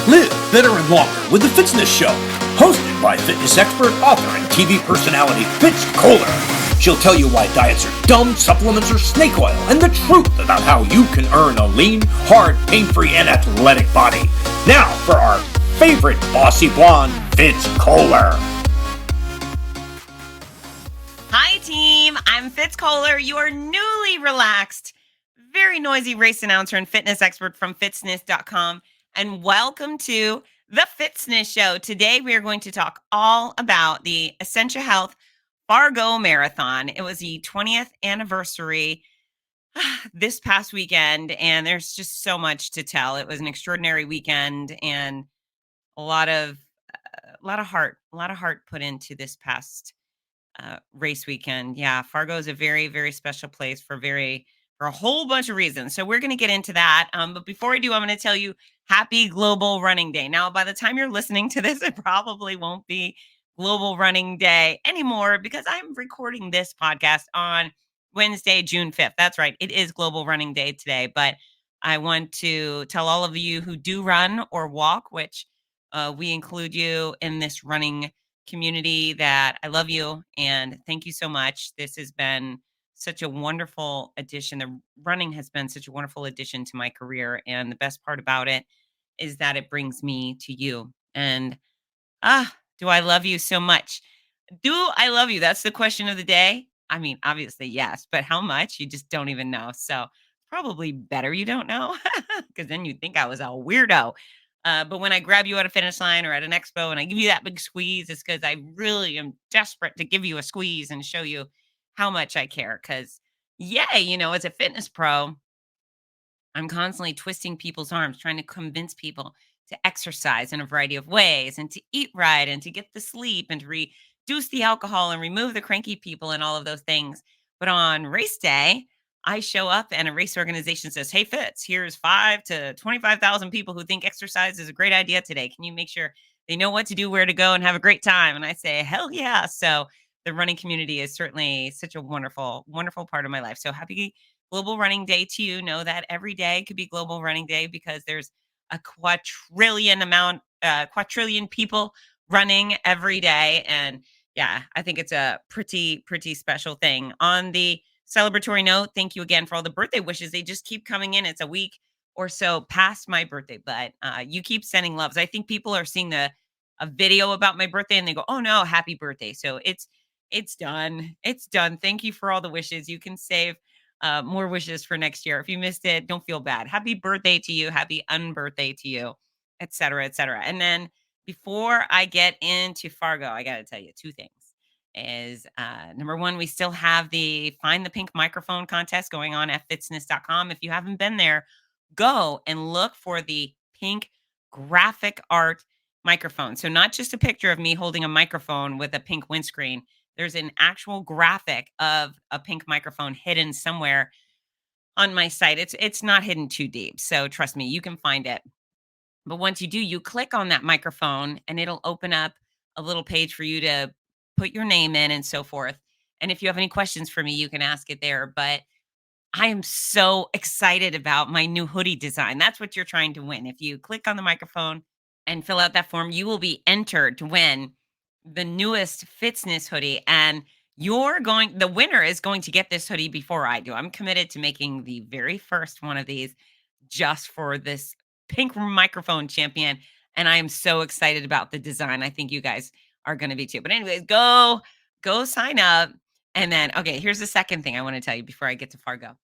Live better and longer with the Fitzness Show, hosted by fitness expert, author, and TV personality Fitz Kohler. She'll tell you why diets are dumb, supplements are snake oil, and the truth about how you can earn a lean, hard, pain-free, and athletic body. Now for our favorite bossy blonde, Fitz Kohler. Hi team, I'm Fitz Kohler, your newly relaxed, very noisy race announcer and fitness expert from fitzness.com, and welcome to the Fitzness Show. Today we are going to talk all about the Essentia Health Fargo Marathon. It was the 20th anniversary this past weekend, and there's just so much to tell. It was an extraordinary weekend and a lot of heart put into this past race weekend. Yeah, Fargo is a very, very special place for a whole bunch of reasons. So we're going to get into that. But before I do, I'm going to tell you happy Global Running Day. Now, by the time you're listening to this, it probably won't be Global Running Day anymore because I'm recording this podcast on Wednesday, June 5th. That's right. It is Global Running Day today. But I want to tell all of you who do run or walk, which we include you in this running community, that I love you and thank you so much. This has been such a wonderful addition. The running has been such a wonderful addition to my career. And the best part about it is that it brings me to you. And do I love you so much? Do I love you? That's the question of the day. I mean, obviously, yes, but how much? You just don't even know. So probably better you don't know because then you'd think I was a weirdo. But when I grab you at a finish line or at an expo and I give you that big squeeze, it's because I really am desperate to give you a squeeze and show you how much I care. Because, as a fitness pro, I'm constantly twisting people's arms, trying to convince people to exercise in a variety of ways and to eat right and to get the sleep and to reduce the alcohol and remove the cranky people and all of those things. But on race day, I show up and a race organization says, "Hey, Fitz, here's 5 to 25,000 people who think exercise is a great idea today. Can you make sure they know what to do, where to go, and have a great time?" And I say, hell yeah. So the running community is certainly such a wonderful, wonderful part of my life. So happy Global Running Day to you. Know that every day could be Global Running Day because there's a quadrillion people running every day. And yeah, I think it's a pretty, pretty special thing. On the celebratory note, thank you again for all the birthday wishes. They just keep coming in. It's a week or so past my birthday, but you keep sending loves. I think people are seeing a video about my birthday and they go, "Oh no, happy birthday." So it's done. It's done. Thank you for all the wishes. You can save more wishes for next year. If you missed it, don't feel bad. Happy birthday to you. Happy unbirthday to you, et cetera, et cetera. And then before I get into Fargo, I got to tell you two things. Is number one, we still have the Find the Pink Microphone contest going on at fitzness.com. If you haven't been there, go and look for the pink graphic art microphone. So not just a picture of me holding a microphone with a pink windscreen. There's an actual graphic of a pink microphone hidden somewhere on my site. It's not hidden too deep. So trust me, you can find it. But once you do, you click on that microphone and it'll open up a little page for you to put your name in and so forth. And if you have any questions for me, you can ask it there. But I am so excited about my new hoodie design. That's what you're trying to win. If you click on the microphone and fill out that form, you will be entered to win the newest Fitzness hoodie. And the winner is going to get this hoodie before I do. I'm committed to making the very first one of these just for this pink microphone champion. And I am so excited about the design. I think you guys are going to be too. But anyways, go sign up. And then, okay, here's the second thing I want to tell you before I get to Fargo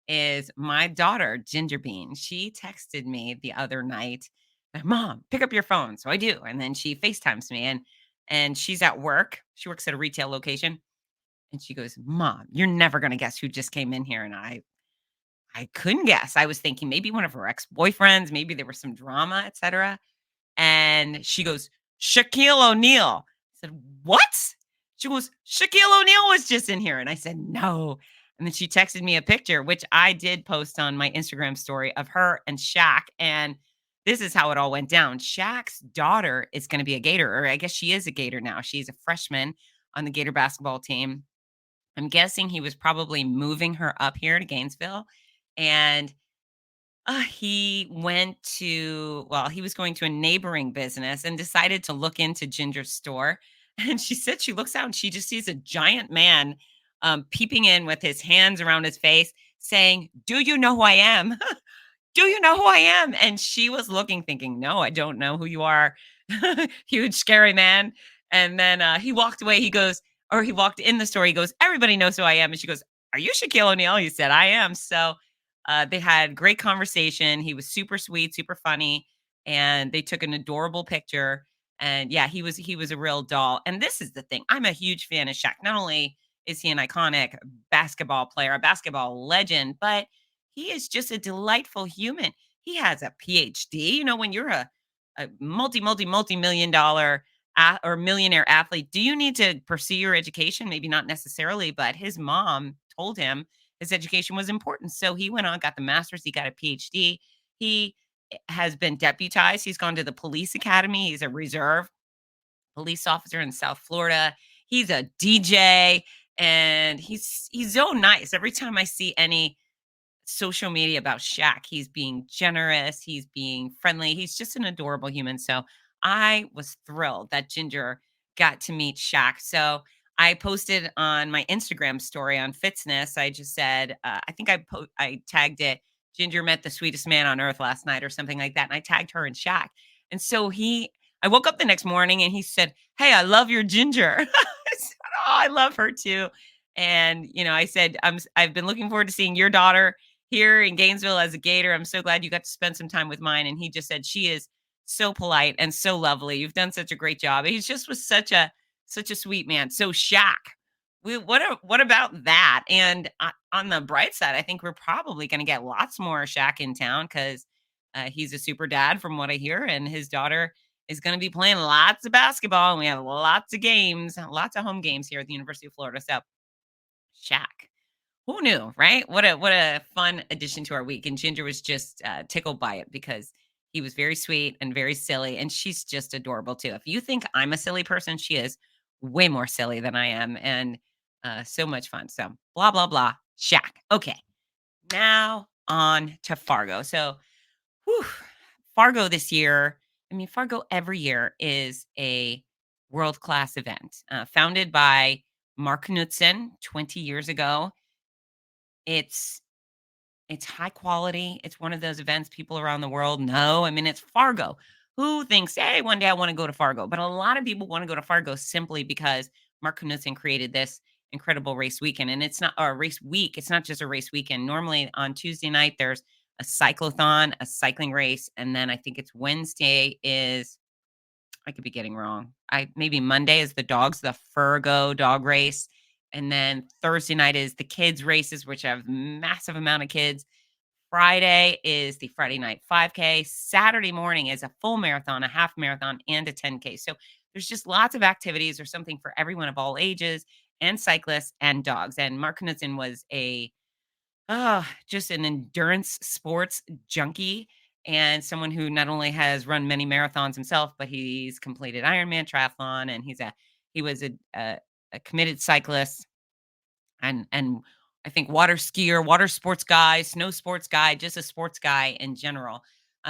is my daughter, Ginger Bean. She texted me the other night, "Mom, pick up your phone." So I do. And then she FaceTimes me and she's at work. She works at a retail location. And she goes, "Mom, you're never going to guess who just came in here." And I couldn't guess. I was thinking maybe one of her ex-boyfriends, maybe there was some drama, etc. And she goes, "Shaquille O'Neal." I said, "What?" She goes, "Shaquille O'Neal was just in here." And I said, "No." And then she texted me a picture, which I did post on my Instagram story of her and Shaq. And this is how it all went down. Shaq's daughter is going to be a Gator, or I guess she is a Gator now. She's a freshman on the Gator basketball team. I'm guessing he was probably moving her up here to Gainesville. And He went to, well, he was going to a neighboring business and decided to look into Ginger's store. And she said she looks out and she just sees a giant man peeping in with his hands around his face saying, "Do you know who I am?" "Do you know who I am?" And she was looking, thinking, "No, I don't know who you are." Huge, scary man. And then he walked away. He goes, or he walked in the store. He goes, "Everybody knows who I am." And she goes, "Are you Shaquille O'Neal?" He said, "I am." So they had great conversation. He was super sweet, super funny, and they took an adorable picture. And yeah, he was a real doll. And this is the thing. I'm a huge fan of Shaq. Not only is he an iconic basketball player, a basketball legend, but he is just a delightful human. He has a PhD. When you're a multi million dollar or millionaire athlete, do you need to pursue your education? Maybe not necessarily, but his mom told him his education was important. So he went on, got the master's, he got a PhD. He has been deputized. He's gone to the police academy. He's a reserve police officer in South Florida. He's a DJ and he's so nice. Every time I see any social media about Shaq. He's being generous, he's being friendly, he's just an adorable human. So I was thrilled that Ginger got to meet Shaq. So I posted on my Instagram story on fitzness. I just said, I think I tagged it. Ginger met the sweetest man on earth last night, or something like that. And I tagged her and Shaq. And so I woke up the next morning and he said, "Hey, I love your Ginger." I said, "Oh, I love her too." And I said, I've been looking forward to seeing your daughter here in Gainesville as a Gator. I'm so glad you got to spend some time with mine." And he just said, "She is so polite and so lovely. You've done such a great job." He's just was such a sweet man. So Shaq, what about that? And on the bright side, I think we're probably going to get lots more Shaq in town because he's a super dad, from what I hear, and his daughter is going to be playing lots of basketball, and we have lots of games, lots of home games here at the University of Florida. So Shaq. Who knew, right? What a fun addition to our week. And Ginger was just tickled by it because he was very sweet and very silly, and she's just adorable too. If you think I'm a silly person, she is way more silly than I am, and so much fun. So blah blah blah. Shaq. Okay, now on to Fargo. So, whew, Fargo this year. I mean, Fargo every year is a world class event, founded by Mark Knudsen 20 years ago. It's it's high quality. It's one of those events people around the world know. I mean, it's Fargo. Who thinks, "Hey, one day I want to go to Fargo?" But a lot of people want to go to Fargo simply because Mark Knudsen created this incredible race weekend. And it's not or a race week. It's not just a race weekend. Normally on Tuesday night, there's a cyclothon, a cycling race. And then I think it's Wednesday is, I could be getting wrong. Maybe Monday is the Fargo dog race. And then Thursday night is the kids races, which have massive amount of kids. Friday is the Friday night 5K. Saturday morning is a full marathon, a half marathon, and a 10K. So there's just lots of activities. There's something for everyone of all ages, and cyclists and dogs. And Mark Knudsen was just an endurance sports junkie, and someone who not only has run many marathons himself, but he's completed Ironman triathlon, and he was a committed cyclist, and I think water skier, water sports guy, snow sports guy, just a sports guy in general.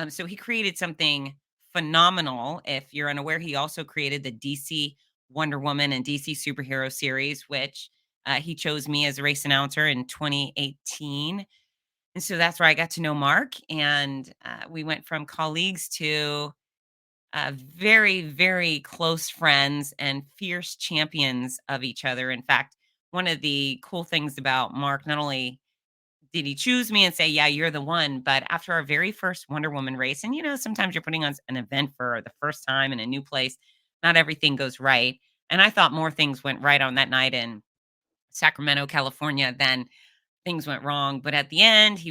So he created something phenomenal. If you're unaware, he also created the DC Wonder Woman and DC superhero series, which he chose me as a race announcer in 2018. And so that's where I got to know Mark. And we went from colleagues to very, very close friends and fierce champions of each other. In fact, one of the cool things about Mark, not only did he choose me and say, "Yeah, you're the one," but after our very first Wonder Woman race, and sometimes you're putting on an event for the first time in a new place, not everything goes right. And I thought more things went right on that night in Sacramento, California than things went wrong. But at the end,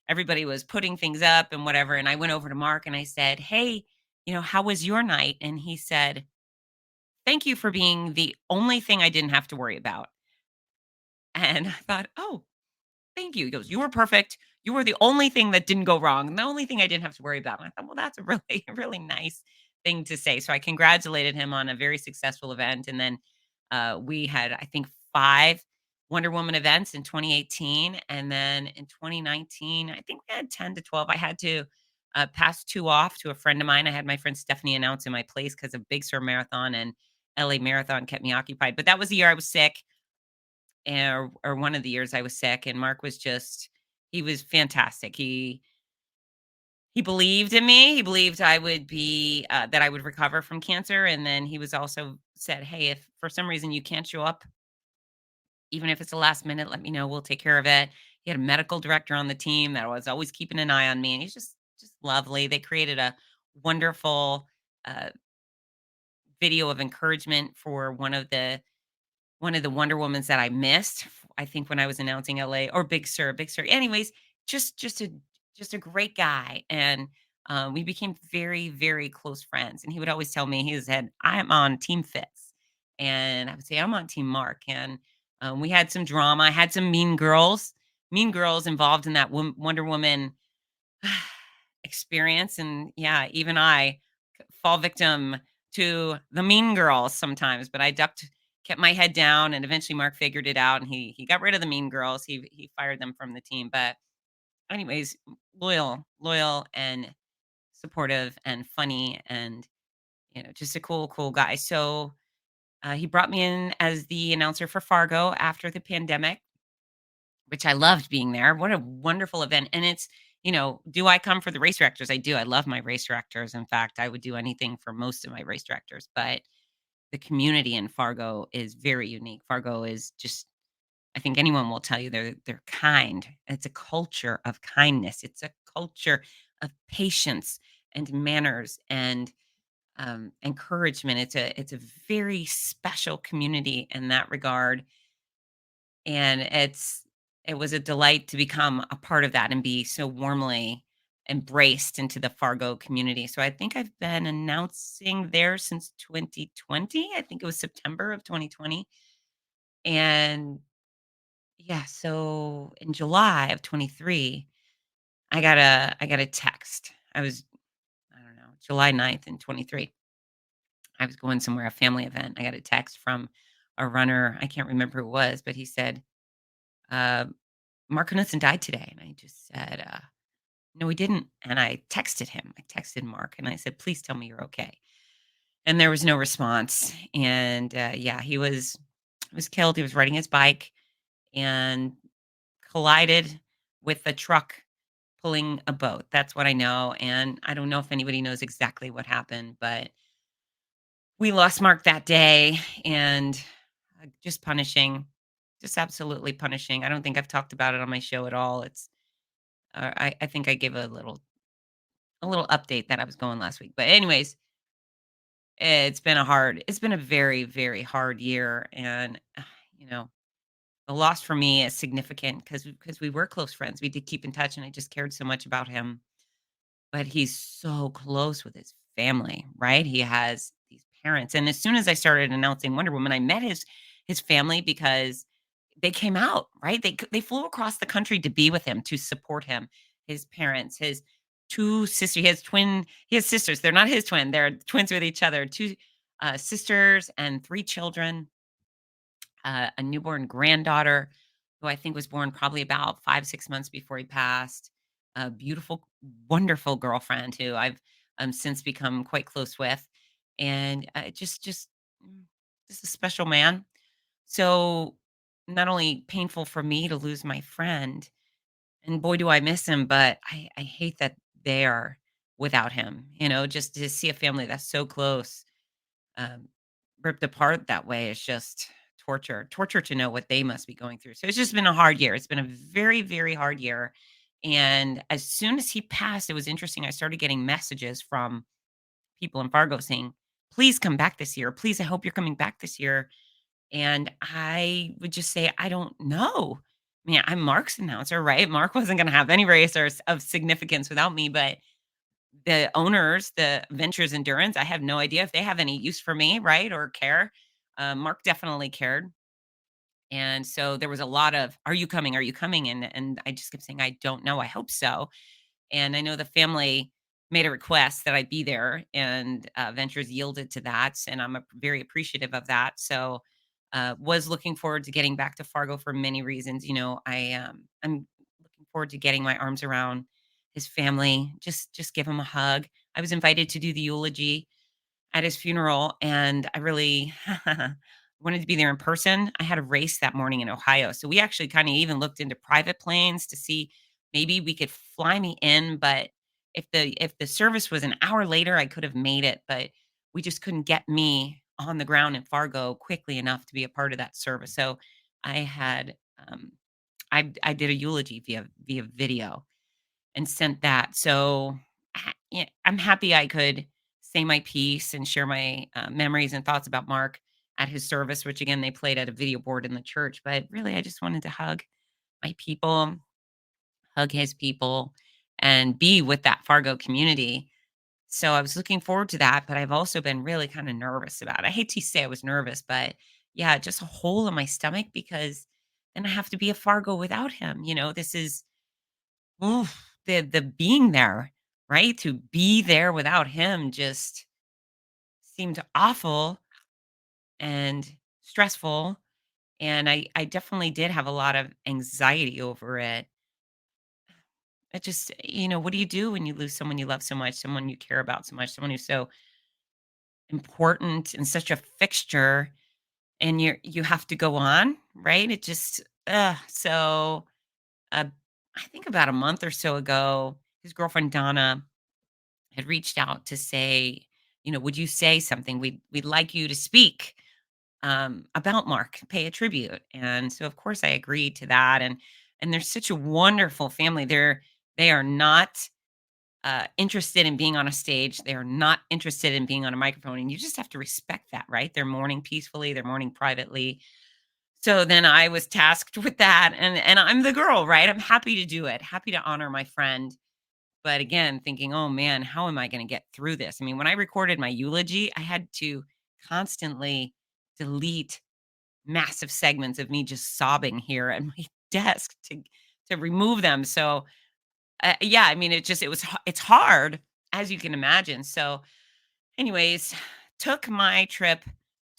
everybody was putting things up and whatever. And I went over to Mark and I said, "Hey, how was your night?" And he said, "Thank you for being the only thing I didn't have to worry about." And I thought, "Oh, thank you." He goes, "You were perfect. You were the only thing that didn't go wrong. And the only thing I didn't have to worry about." And I thought, well, that's a really, really nice thing to say. So I congratulated him on a very successful event. And then we had, I think, five Wonder Woman events in 2018, and then in 2019, I think we had 10 to 12. I had to pass two off to a friend of mine. I had my friend Stephanie announce in my place because of Big Sur Marathon and LA Marathon kept me occupied. But that was the year I was sick, or one of the years I was sick. And Mark was just, he was fantastic. He believed in me. He believed I would be that I would recover from cancer. And then he was also said, "Hey, if for some reason you can't show up, even if it's the last minute, let me know. We'll take care of it." He had a medical director on the team that was always keeping an eye on me, and he's just lovely. They created a wonderful uh, video of encouragement for one of the Wonder Womans that I missed. I think when I was announcing LA or Big Sur, Big Sur. Anyways, just a great guy, and we became very very close friends. And he would always tell me, he said, "I am on Team Fitz," and I would say, "I'm on Team Mark." And we had some drama. I had some mean girls involved in that Wonder Woman experience. And yeah, even I fall victim to the mean girls sometimes, but I kept my head down, and eventually Mark figured it out, and he got rid of the mean girls. He fired them from the team. But anyways, loyal and supportive and funny, and just a cool guy. So he brought me in as the announcer for Fargo after the pandemic, which I loved being there. What a wonderful event. And it's, do I come for the race directors? I do. I love my race directors. In fact, I would do anything for most of my race directors. But the community in Fargo is very unique. Fargo is just, I think anyone will tell you, they're kind. It's a culture of kindness. It's a culture of patience and manners and encouragement. It's a very special community in that regard, and it was a delight to become a part of that and be so warmly embraced into the Fargo community. So I think I've been announcing there since 2020. I think it was September of 2020. And yeah, so in July of 23, I got a text. I don't know, July 9th in 23. I was going somewhere, a family event. I got a text from a runner. I can't remember who it was, but he said, uh, "Mark Knudsen died today." And I just said, "No, he didn't." And I texted him. I texted Mark and I said, "Please tell me you're okay." And there was no response. And yeah, he was killed. He was riding his bike and collided with a truck pulling a boat. That's what I know. And I don't know if anybody knows exactly what happened, but we lost Mark that day. And just punishing, just absolutely punishing. I don't think I've talked about it on my show at all. I think I gave a little update that I was going last week. But anyways, it's been a very, very hard year. And you know, the loss for me is significant because we were close friends. We did keep in touch, and I just cared so much about him. But he's so close with his family, right? He has these parents. And as soon as I started announcing Wonder Woman, I met his family because they came out, right? They flew across the country to be with him, to support him. His parents, his two sisters, he has sisters. They're not his twin, they're twins with each other. Two sisters and three children, a newborn granddaughter who I think was born probably about 5, 6 months before he passed. A beautiful, wonderful girlfriend who I've since become quite close with, and mm, just a special man. So not only painful for me to lose my friend, and boy do I miss him, but I hate that they are without him. Just to see a family that's so close um, ripped apart that way is just torture to know what they must be going through. So it's just been a hard year. It's been a very, very hard year. And as soon as he passed, it was interesting. I started getting messages from people in Fargo saying, "Please come back this year. Please, I hope you're coming back this year." And I would just say, "I don't know." I mean, I'm Mark's announcer, right? Mark wasn't going to have any racers of significance without me, but the owners, the Ventures Endurance, I have no idea if they have any use for me, right, or care. Mark definitely cared, and so there was a lot of, "Are you coming? Are you coming?" And I just kept saying, "I don't know. I hope so." And I know the family made a request that I be there, and Ventures yielded to that, and I'm very appreciative of that. So Was looking forward to getting back to Fargo for many reasons. I'm looking forward to getting my arms around his family, just give him a hug. I was invited to do the eulogy at his funeral, and I really wanted to be there in person. I had a race that morning in Ohio, so we actually kind of even looked into private planes to see maybe we could fly me in. But if the service was an hour later, I could have made it, but we just couldn't get me on the ground in Fargo quickly enough to be a part of that service. So I had I did a eulogy via video and sent that. So yeah, I'm happy I could say my piece and share my memories and thoughts about Mark at his service, which again, they played at a video board in the church. But really, I just wanted to hug my people, hug his people, and be with that Fargo community. So I was looking forward to that, but I've also been really kind of nervous about it. I hate to say I was nervous, but yeah, just a hole in my stomach because then I have to be a Fargo without him. This is the being there, right? To be there without him just seemed awful and stressful, and I definitely did have a lot of anxiety over it. It just, what do you do when you lose someone you love so much, someone you care about so much, someone who's so important and such a fixture, and you have to go on, right? It just so uh, I think about a month or so ago, his girlfriend Donna had reached out to say, would you say something? We'd like you to speak about Mark, pay a tribute. And so, of course, I agreed to that. And they're such a wonderful family. They are not interested in being on a stage. They are not interested in being on a microphone, and you just have to respect that, right? They're mourning peacefully. They're mourning privately. So then I was tasked with that, and I'm the girl, right? I'm happy to do it. Happy to honor my friend, but again, thinking, "Oh, man, how am I gonna get through this?" I mean, when I recorded my eulogy, I had to constantly delete massive segments of me just sobbing here at my desk to remove them. So, yeah, I mean, it's hard, as you can imagine. So, anyways, took my trip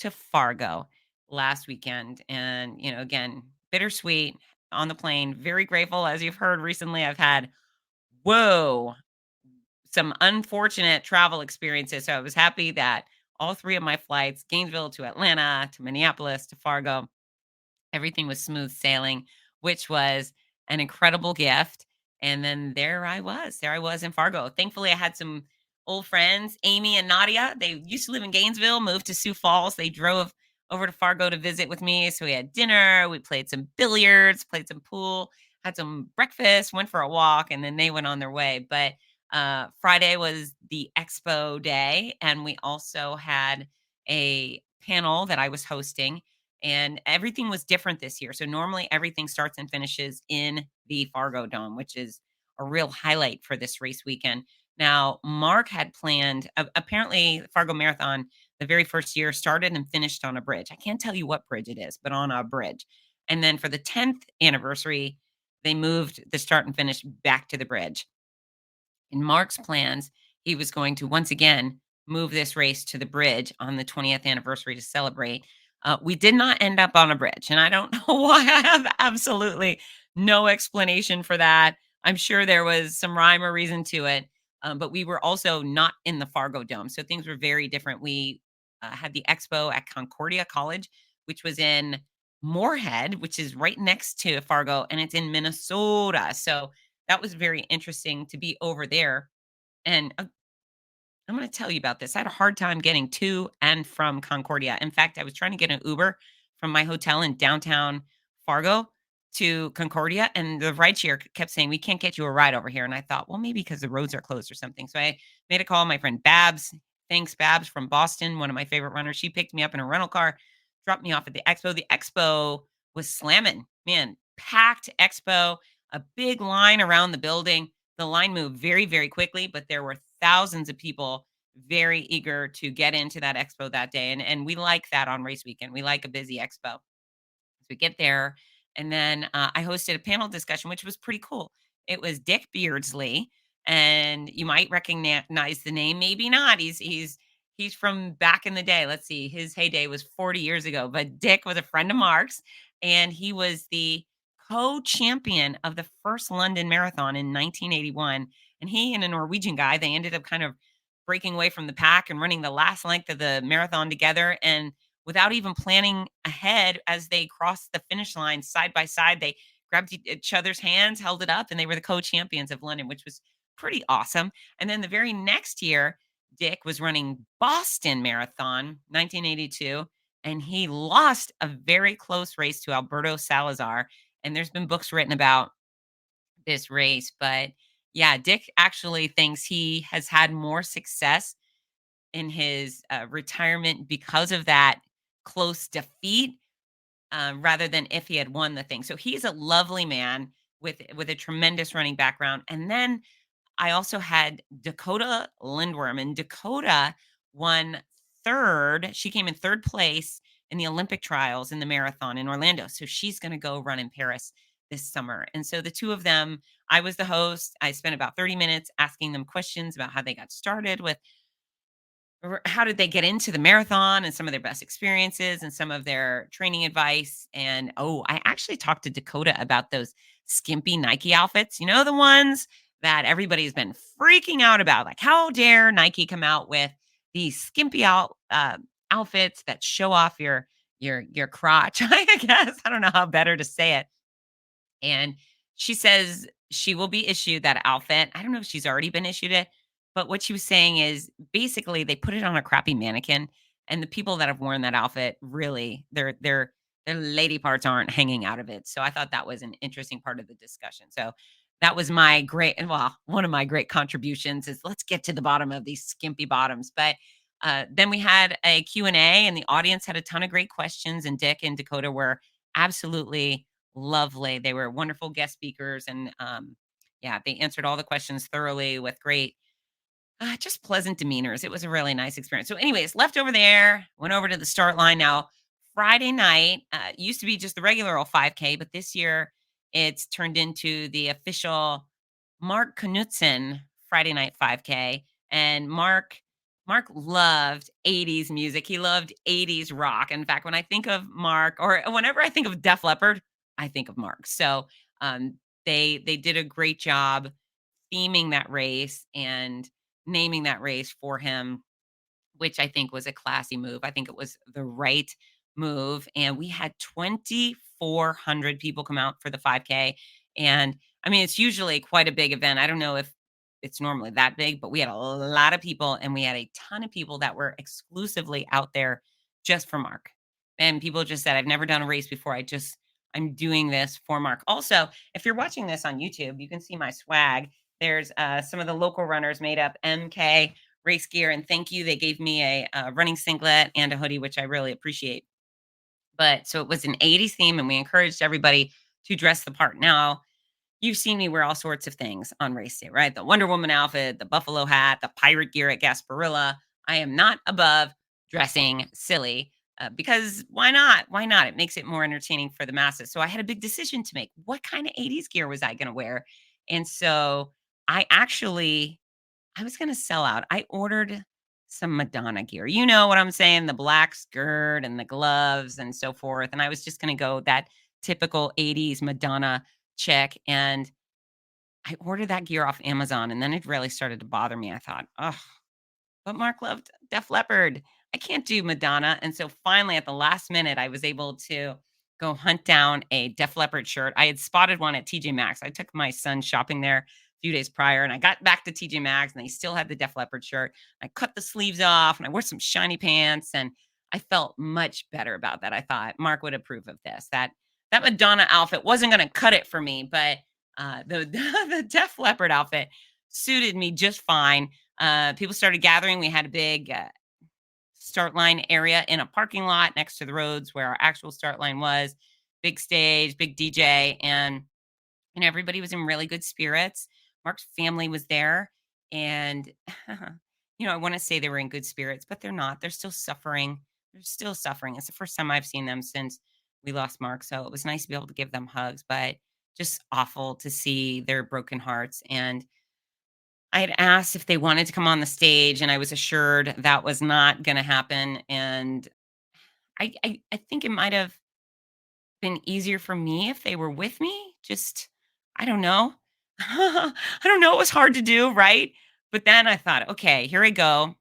to Fargo last weekend, and, again, bittersweet on the plane, very grateful. As you've heard recently, I've had, whoa, some unfortunate travel experiences. So I was happy that all three of my flights, Gainesville to Atlanta to Minneapolis to Fargo, everything was smooth sailing, which was an incredible gift. And then there I was in Fargo. Thankfully, I had some old friends, Amy and Nadia. They used to live in Gainesville, moved to Sioux Falls. They drove over to Fargo to visit with me. So we had dinner, we played some billiards, played some pool, had some breakfast, went for a walk, and then they went on their way. But Friday was the expo day, and we also had a panel that I was hosting, and everything was different this year. So normally everything starts and finishes in the Fargo Dome, which is a real highlight for this race weekend. Now, Mark had planned, apparently, the Fargo Marathon, the very first year, started and finished on a bridge. I can't tell you what bridge it is, but on a bridge. And then for the 10th anniversary, they moved the start and finish back to the bridge. In Mark's plans, he was going to once again move this race to the bridge on the 20th anniversary to celebrate. We did not end up on a bridge, and I don't know why. I have absolutely no explanation for that. I'm sure there was some rhyme or reason to it, but we were also not in the Fargo Dome, so things were very different. We had the expo at Concordia College, which was in Moorhead, which is right next to Fargo, and it's in Minnesota. So that was very interesting to be over there. And I'm going to tell you about this. I had a hard time getting to and from Concordia. In fact, I was trying to get an Uber from my hotel in downtown Fargo to Concordia, and the rideshare kept saying, "We can't get you a ride over here." And I thought, well, maybe because the roads are closed or something. So I made a call. My friend Babs, thanks, Babs from Boston, one of my favorite runners. She picked me up in a rental car, dropped me off at the expo. The expo was slamming, man, packed expo, a big line around the building. The line moved very, very quickly, but there were thousands of people very eager to get into that expo that day. And we like that on race weekend. We like a busy expo. So we get there, and then I hosted a panel discussion, which was pretty cool. It was Dick Beardsley, and you might recognize the name, maybe not. He's from back in the day. Let's see, his heyday was 40 years ago, but Dick was a friend of Mark's, and he was the co-champion of the first London Marathon in 1981. And he and a Norwegian guy, they ended up kind of breaking away from the pack and running the last length of the marathon together. And without even planning ahead, as they crossed the finish line side by side, they grabbed each other's hands, held it up, and they were the co-champions of London, which was pretty awesome. And then the very next year, Dick was running Boston Marathon, 1982, and he lost a very close race to Alberto Salazar. And there's been books written about this race, but yeah, Dick actually thinks he has had more success in his retirement because of that close defeat, rather than if he had won the thing. So he's a lovely man with a tremendous running background. And then I also had Dakota Lindworm, and Dakota won third. She came in third place in the Olympic trials in the marathon in Orlando. So she's going to go run in Paris this summer. And so the two of them, I was the host. I spent about 30 minutes asking them questions about how they got started with how did they get into the marathon and some of their best experiences and some of their training advice. And oh, I actually talked to Dakota about those skimpy Nike outfits, the ones that everybody's been freaking out about. Like, how dare Nike come out with these skimpy outfits that show off your crotch? I guess I don't know how better to say it. And she says she will be issued that outfit. I don't know if she's already been issued it, but what she was saying is basically they put it on a crappy mannequin, and the people that have worn that outfit really their lady parts aren't hanging out of it. So I thought that was an interesting part of the discussion. So that was my great, and well, one of my great contributions is let's get to the bottom of these skimpy bottoms. But then we had a Q&A, and the audience had a ton of great questions, and Dick and Dakota were absolutely lovely. They were wonderful guest speakers, and yeah, they answered all the questions thoroughly with great, just pleasant demeanors. It was a really nice experience. So, anyways, left over there, went over to the start line. Now, Friday night used to be just the regular old 5K, but this year it's turned into the official Mark Knutson Friday night 5K. And Mark loved 80s music. He loved 80s rock. In fact, when I think of Mark, or whenever I think of Def Leppard, I think of Mark. So they did a great job theming that race and naming that race for him, which I think was a classy move. I think it was the right move. And we had 2,400 people come out for the 5K. And I mean, it's usually quite a big event. I don't know if it's normally that big, but we had a lot of people, and we had a ton of people that were exclusively out there just for Mark. And people just said, I've never done a race before. I'm doing this for Mark. Also, if you're watching this on YouTube, you can see my swag. There's some of the local runners made up MK race gear, and thank you. They gave me a running singlet and a hoodie, which I really appreciate. But so it was an 80s theme, and we encouraged everybody to dress the part. Now, you've seen me wear all sorts of things on race day, right? The Wonder Woman outfit, the buffalo hat, the pirate gear at Gasparilla. I am not above dressing silly, because why not? Why not? It makes it more entertaining for the masses. So I had a big decision to make. What kind of 80s gear was I going to wear? And so I was going to sell out. I ordered some Madonna gear. You know what I'm saying? The black skirt and the gloves and so forth. And I was just going to go that typical 80s Madonna chick. And I ordered that gear off Amazon, and then it really started to bother me. I thought, oh, but Mark loved Def Leppard. I can't do Madonna. And so finally, at the last minute, I was able to go hunt down a Def Leppard shirt. I had spotted one at TJ Maxx. I took my son shopping there a few days prior, and I got back to TJ Maxx, and they still had the Def Leppard shirt. I cut the sleeves off, and I wore some shiny pants, and I felt much better about that. I thought Mark would approve of this. That Madonna outfit wasn't going to cut it for me, but the Def Leppard outfit suited me just fine. People started gathering. We had a big start line area in a parking lot next to the roads where our actual start line was. Big stage, big DJ, and everybody was in really good spirits. Mark's family was there, and I want to say they were in good spirits, but they're not. They're still suffering. They're still suffering. It's the first time I've seen them since we lost Mark, so it was nice to be able to give them hugs, but just awful to see their broken hearts. And I had asked if they wanted to come on the stage, and I was assured that was not gonna happen, and I think it might have been easier for me if they were with me, just I don't know. I don't know, it was hard to do, right? But then I thought, "Okay, here I go.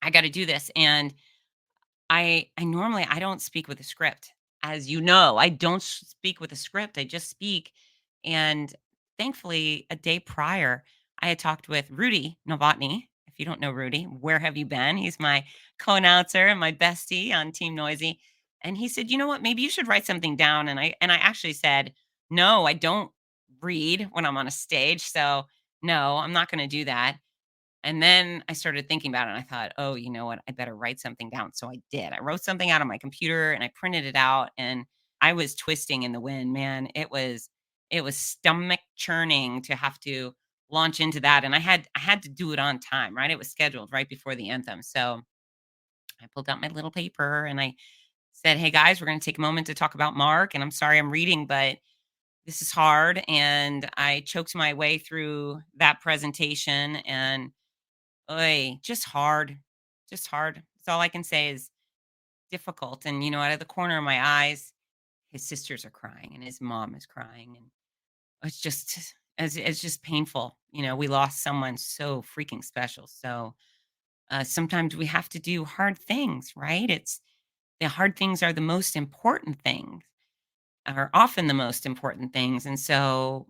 I gotta do this," and I normally I don't speak with a script. As you know, I don't speak with a script. I just speak. And thankfully, a day prior, I had talked with Rudy Novotny. If you don't know Rudy, where have you been? He's my co-announcer and my bestie on Team Noisy. And he said, "You know what? Maybe you should write something down." And I actually said, "No, I don't read when I'm on a stage. So no, I'm not going to do that." And then I started thinking about it and I thought, "Oh, you know what? I better write something down." So I did. I wrote something out on my computer and I printed it out and I was twisting in the wind, man. It was stomach churning to have to launch into that and I had to do it on time, right? It was scheduled right before the anthem. So I pulled out my little paper and I said, "Hey guys, we're going to take a moment to talk about Mark and I'm sorry I'm reading, but this is hard." And I choked my way through that presentation and oy, just hard. Just hard. That's all I can say is difficult. And, out of the corner of my eyes, his sisters are crying and his mom is crying. And it's just painful. We lost someone so freaking special. So sometimes we have to do hard things, right? It's the hard things are the most important things, are often the most important things. And so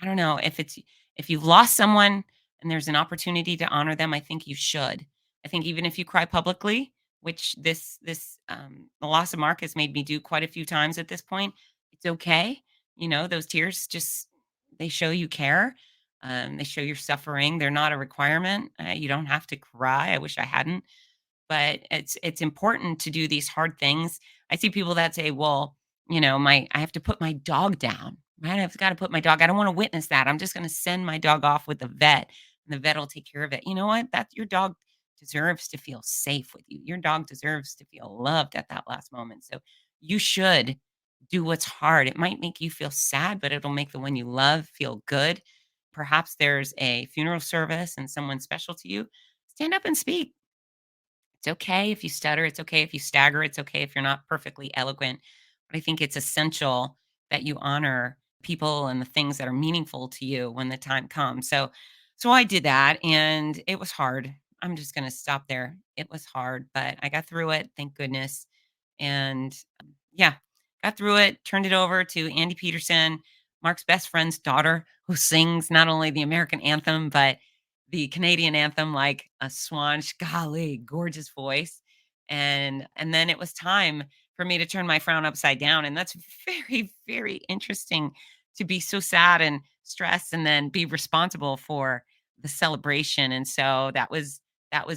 I don't know if you've lost someone and there's an opportunity to honor them, I think you should. I think even if you cry publicly, which the loss of Mark has made me do quite a few times at this point, it's okay. Those tears just they show you care. They show you're suffering. They're not a requirement. You don't have to cry. I wish I hadn't, but it's important to do these hard things. I see people that say, "Well, my I have to put my dog down, right? I've got to put my dog. I don't want to witness that. I'm just going to send my dog off with the vet, and the vet will take care of it." You know what? That your dog deserves to feel safe with you. Your dog deserves to feel loved at that last moment. So you should do what's hard. It might make you feel sad, but it'll make the one you love feel good. Perhaps there's a funeral service and someone special to you. Stand up and speak. It's okay if you stutter. It's okay if you stagger. It's okay if you're not perfectly eloquent. But I think it's essential that you honor people and the things that are meaningful to you when the time comes. So I did that and it was hard. I'm just going to stop there. It was hard, but I got through it. Thank goodness. And yeah, got through it, turned it over to Andy Peterson, Mark's best friend's daughter, who sings not only the American anthem, but the Canadian anthem like a swan. Golly, gorgeous voice. And then it was time for me to turn my frown upside down. And that's very, very interesting to be so sad and stressed and then be responsible for the celebration. And so that was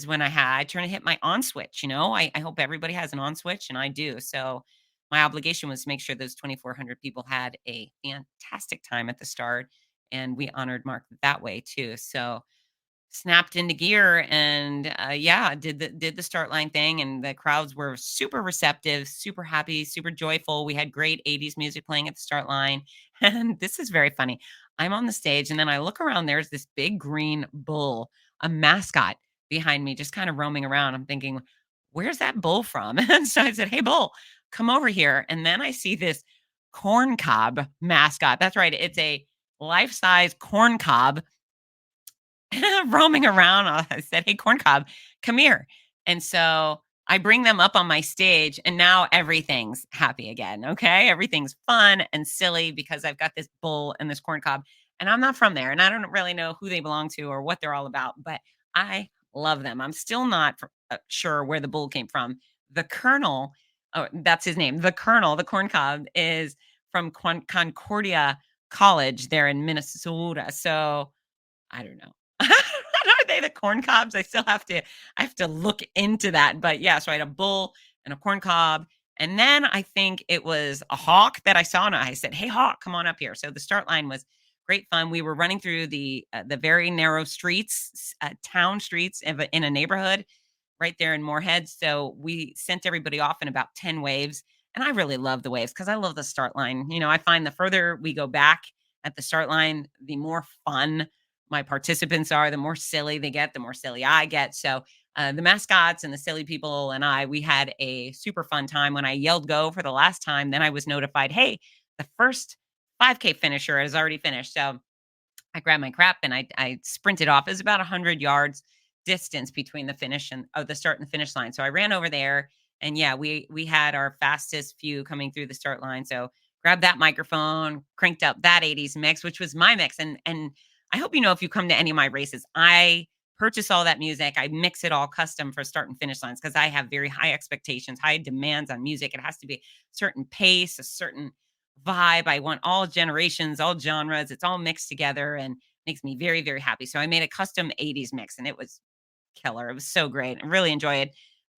when I turned to hit my on switch. I hope everybody has an on switch, and I do. So my obligation was to make sure those 2,400 people had a fantastic time at the start, and we honored Mark that way too. So snapped into gear and yeah, did the start line thing, and the crowds were super receptive, super happy, super joyful. We had great 80s music playing at the start line. And this is very funny. I'm on the stage and then I look around, there's this big green bull, a mascot behind me, just kind of roaming around. I'm thinking, where's that bull from? And so I said, "Hey bull, come over here." And then I see this corn cob mascot. That's right, it's a life-size corn cob roaming around. I said, "Hey, corn cob, come here." And so I bring them up on my stage, and now everything's happy again. Okay. Everything's fun and silly because I've got this bull and this corn cob, and I'm not from there. And I don't really know who they belong to or what they're all about, but I love them. I'm still not sure where the bull came from. The Colonel, oh, that's his name. The Colonel, the corn cob, is from Concordia College there in Minnesota. So I don't know. Are they the corn cobs? I have to look into that. But yeah, so I had a bull and a corn cob. And then I think it was a hawk that I saw, and I said, "Hey hawk, come on up here." So the start line was great fun. We were running through the very narrow streets, town streets in a neighborhood right there in Moorhead. So we sent everybody off in about 10 waves. And I really love the waves because I love the start line. I find the further we go back at the start line, the more fun my participants are, the more silly they get, the more silly I get. So the mascots and the silly people and we had a super fun time. When I yelled go for the last time, then I was notified, hey, the first 5K finisher has already finished. So I grabbed my crap and I sprinted off. It was about 100 yards distance between the finish and the start and the finish line. So I ran over there, and yeah, we had our fastest few coming through the start line. So grabbed that microphone, cranked up that 80s mix, which was my mix. And I hope you know, if you come to any of my races, I purchase all that music. I mix it all custom for start and finish lines because I have very high expectations, high demands on music. It has to be a certain pace, a certain vibe. I want all generations, all genres. It's all mixed together and makes me very, very happy. So I made a custom 80s mix and it was killer. It was so great. I really enjoyed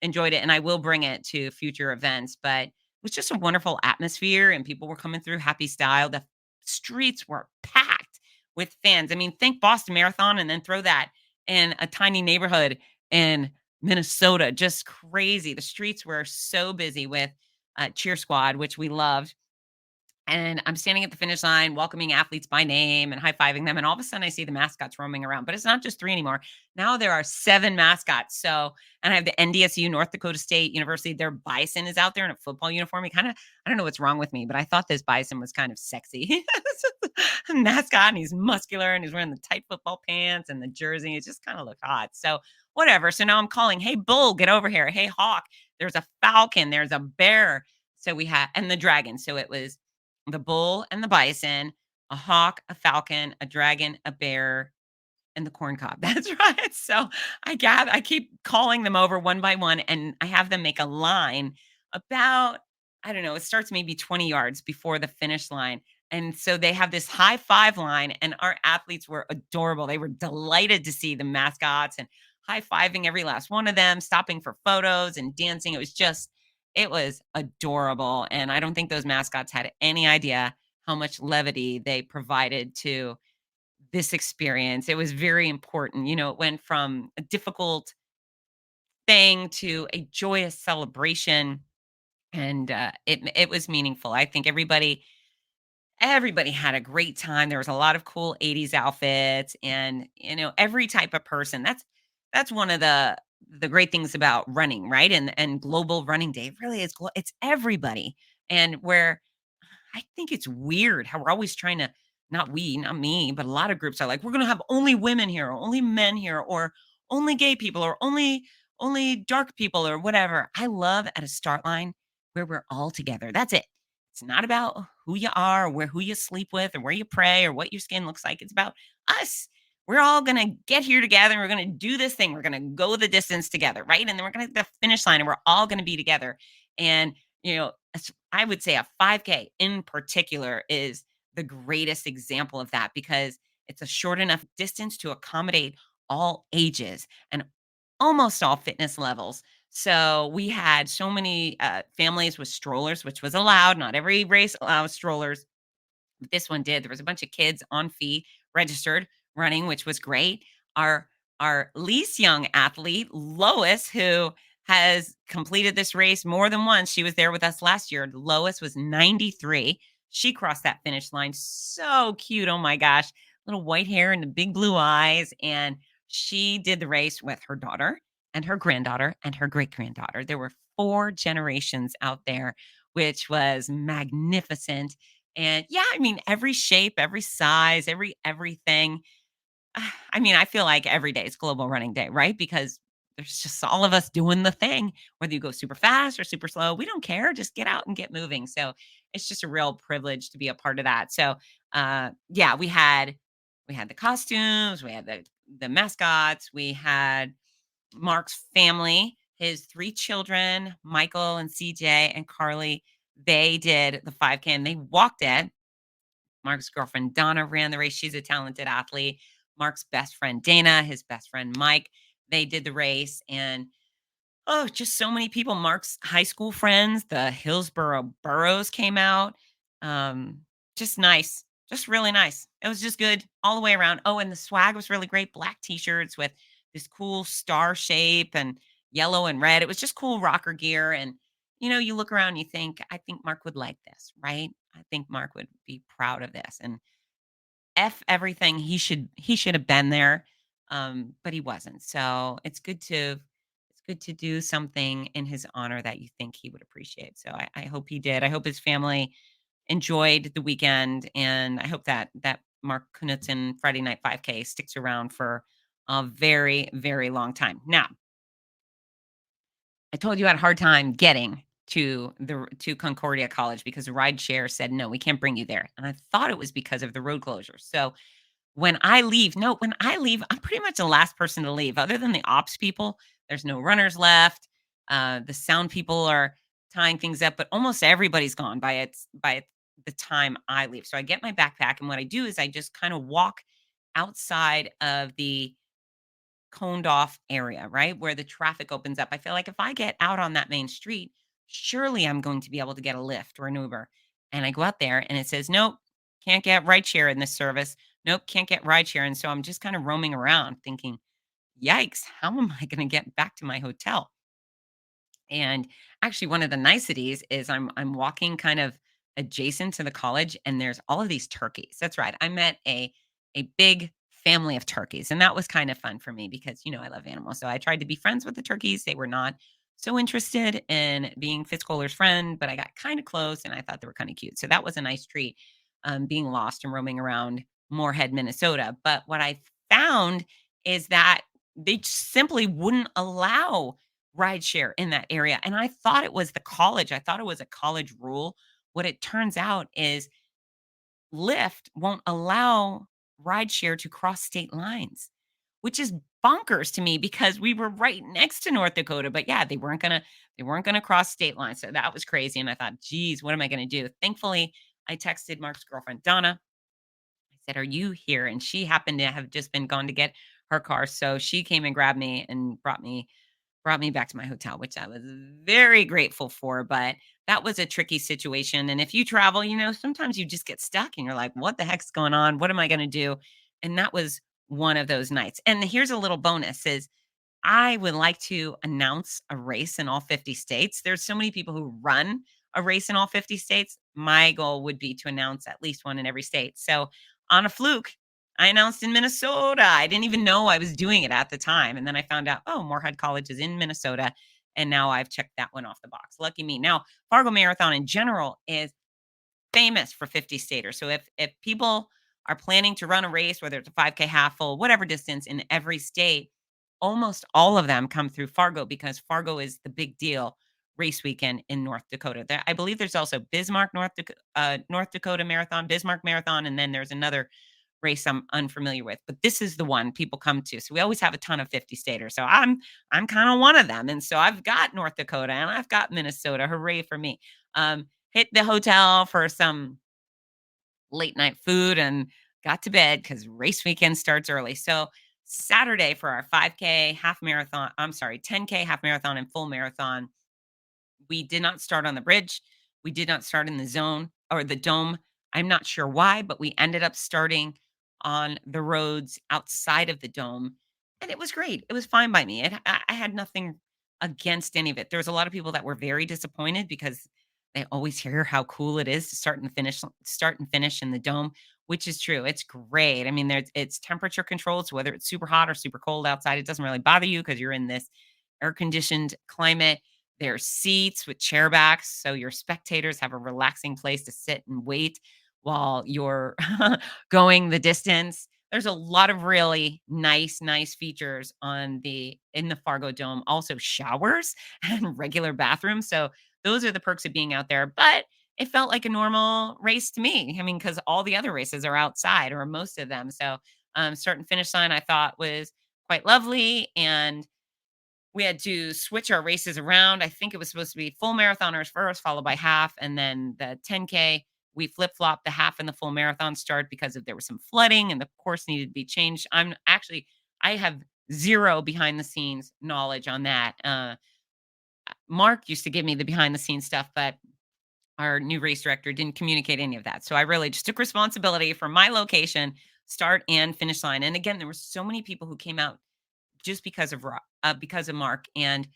it. And I will bring it to future events. But it was just a wonderful atmosphere and people were coming through happy style. The streets were packed with fans. I mean, think Boston Marathon and then throw that in a tiny neighborhood in Minnesota. Just crazy. The streets were so busy with cheer squad, which we loved, and I'm standing at the finish line, welcoming athletes by name and high fiving them. And all of a sudden, I see the mascots roaming around. But it's not just three anymore. Now there are seven mascots. So, and I have the NDSU, North Dakota State University. Their bison is out there in a football uniform. He kind of, I don't know what's wrong with me, but I thought this bison was kind of sexy. A mascot, and he's muscular, and he's wearing the tight football pants and the jersey. It just kind of looked hot. So, whatever. So now I'm calling, hey, bull, get over here. Hey, hawk, there's a falcon, there's a bear. So we had, and the dragon. So it was the bull and the bison, a hawk, a falcon, a dragon, a bear, and the corn cob. That's right. So I keep calling them over one by one, and I have them make a line about, I don't know, it starts maybe 20 yards before the finish line. And so they have this high five line, and our athletes were adorable. They were delighted to see the mascots and high fiving every last one of them, stopping for photos and dancing. It was adorable. And I don't think those mascots had any idea how much levity they provided to this experience. It was very important. It went from a difficult thing to a joyous celebration, and it was meaningful. I think everybody had a great time. There was a lot of cool 80s outfits, and every type of person. That's one of the great things about running, right? And Global Running Day really is it's everybody. And where I think it's weird how we're always trying to, not we, not me, but a lot of groups are like, we're going to have only women here, or only men here, or only gay people, or only dark people, or whatever. I love at a start line where we're all together. That's it. It's not about who you are, or who you sleep with, or where you pray, or what your skin looks like. It's about us. We're all going to get here together, and we're going to do this thing. We're going to go the distance together, right? And then we're going to the finish line, and we're all going to be together. And I would say a 5K in particular is the greatest example of that, because it's a short enough distance to accommodate all ages and almost all fitness levels. So we had so many families with strollers, which was allowed. Not every race allows strollers, but this one did. There was a bunch of kids on fee registered running, which was great. Our least young athlete, Lois, who has completed this race more than once. She was there with us last year. Lois was 93. She crossed that finish line. So cute. Oh my gosh. Little white hair and the big blue eyes. And she did the race with her daughter and her granddaughter and her great granddaughter. There were four generations out there, which was magnificent. And yeah, I mean, every shape, every size, everything. I mean, I feel like every day is Global Running Day, right? Because there's just all of us doing the thing, whether you go super fast or super slow. We don't care. Just get out and get moving. So it's just a real privilege to be a part of that. So yeah, we had the costumes, we had the mascots, we had Mark's family, his three children, Michael and CJ and Carly. They did the 5K and they walked it. Mark's girlfriend Donna ran the race. She's a talented athlete. Mark's best friend Dana, his best friend Mike, they did the race. And oh, just so many people. Mark's high school friends, the Hillsboro Burros came out. Um, just nice. Just really nice. It was just good all the way around. Oh, and the swag was really great. Black t-shirts with this cool star shape and yellow and red. It was just cool rocker gear. And you look around and you think, I think Mark would like this, right? I think Mark would be proud of this. And F everything. He should have been there, but he wasn't. So it's good to do something in his honor that you think he would appreciate. So I hope he did. I hope his family enjoyed the weekend, and I hope that Mark Knudsen Friday Night 5K sticks around for a very, very long time. Now, I told you I had a hard time getting to Concordia College because the rideshare said, "No, we can't bring you there." And I thought it was because of the road closures. So when I leave, I'm pretty much the last person to leave other than the ops people. There's no runners left. The sound people are tying things up, but almost everybody's gone by the time I leave. So I get my backpack, and what I do is I just kind of walk outside of the coned off area, right? Where the traffic opens up. I feel like if I get out on that main street, surely I'm going to be able to get a Lyft or an Uber. And I go out there and it says, nope, can't get rideshare in this service. Nope, can't get rideshare. And so I'm just kind of roaming around thinking, yikes, how am I going to get back to my hotel? And actually, one of the niceties is I'm walking kind of adjacent to the college, and there's all of these turkeys. That's right. I met a big family of turkeys, and that was kind of fun for me because I love animals. So I tried to be friends with the turkeys. They were not so interested in being Fitzcohler's friend, but I got kind of close, and I thought they were kind of cute. So that was a nice treat, being lost and roaming around Moorhead, Minnesota. But what I found is that they simply wouldn't allow rideshare in that area. And I thought it was the college. I thought it was a college rule. What it turns out is Lyft won't allow rideshare to cross state lines, which is bonkers to me because we were right next to North Dakota. But yeah, they weren't gonna cross state lines. So that was crazy. And I thought, geez, what am I gonna do? Thankfully, I texted Mark's girlfriend Donna. I said, "Are you here?" And she happened to have just been gone to get her car. So she came and grabbed me and brought me back to my hotel, which I was very grateful for. But that was a tricky situation. And if you travel, sometimes you just get stuck and you're like, what the heck's going on? What am I going to do? And that was one of those nights. And here's a little bonus is I would like to announce a race in all 50 states. There's so many people who run a race in all 50 states. My goal would be to announce at least one in every state. So on a fluke, I announced in Minnesota. I didn't even know I was doing it at the time. And then I found out, oh, Moorhead College is in Minnesota. And now I've checked that one off the box. Lucky me. Now, Fargo Marathon in general is famous for 50 staters. So if people are planning to run a race, whether it's a 5K half full, whatever distance in every state, almost all of them come through Fargo because Fargo is the big deal race weekend in North Dakota. I believe there's also Bismarck, North Dakota Marathon, Bismarck Marathon, and then there's another race I'm unfamiliar with, but this is the one people come to. So we always have a ton of 50 staters. So I'm kind of one of them. And so I've got North Dakota and I've got Minnesota. Hooray for me. Hit the hotel for some late night food and got to bed because race weekend starts early. So Saturday for our 5K half marathon, I'm sorry, 10K half marathon and full marathon, we did not start on the bridge. We did not start in the zone or the dome. I'm not sure why, but we ended up starting on the roads outside of the dome. And it was great. It was fine by me. I had nothing against any of it. There was a lot of people that were very disappointed because they always hear how cool it is to start and finish in the dome, which is true. It's great. I mean, it's temperature controlled. So whether it's super hot or super cold outside, it doesn't really bother you because you're in this air conditioned climate. There's seats with chair backs, so your spectators have a relaxing place to sit and wait while you're going the distance. There's a lot of really nice features in the Fargo Dome. Also showers and regular bathrooms. So those are the perks of being out there. But it felt like a normal race to me. I mean, because all the other races are outside, or most of them. So start and finish line I thought was quite lovely. And we had to switch our races around. I think it was supposed to be full marathoners first, followed by half, and then the 10K. We flip flopped the half and the full marathon start because there was some flooding and the course needed to be changed. I have zero behind the scenes knowledge on that. Mark used to give me the behind the scenes stuff, but our new race director didn't communicate any of that. So I really just took responsibility for my location, start and finish line. And again, there were so many people who came out just because of Mark, and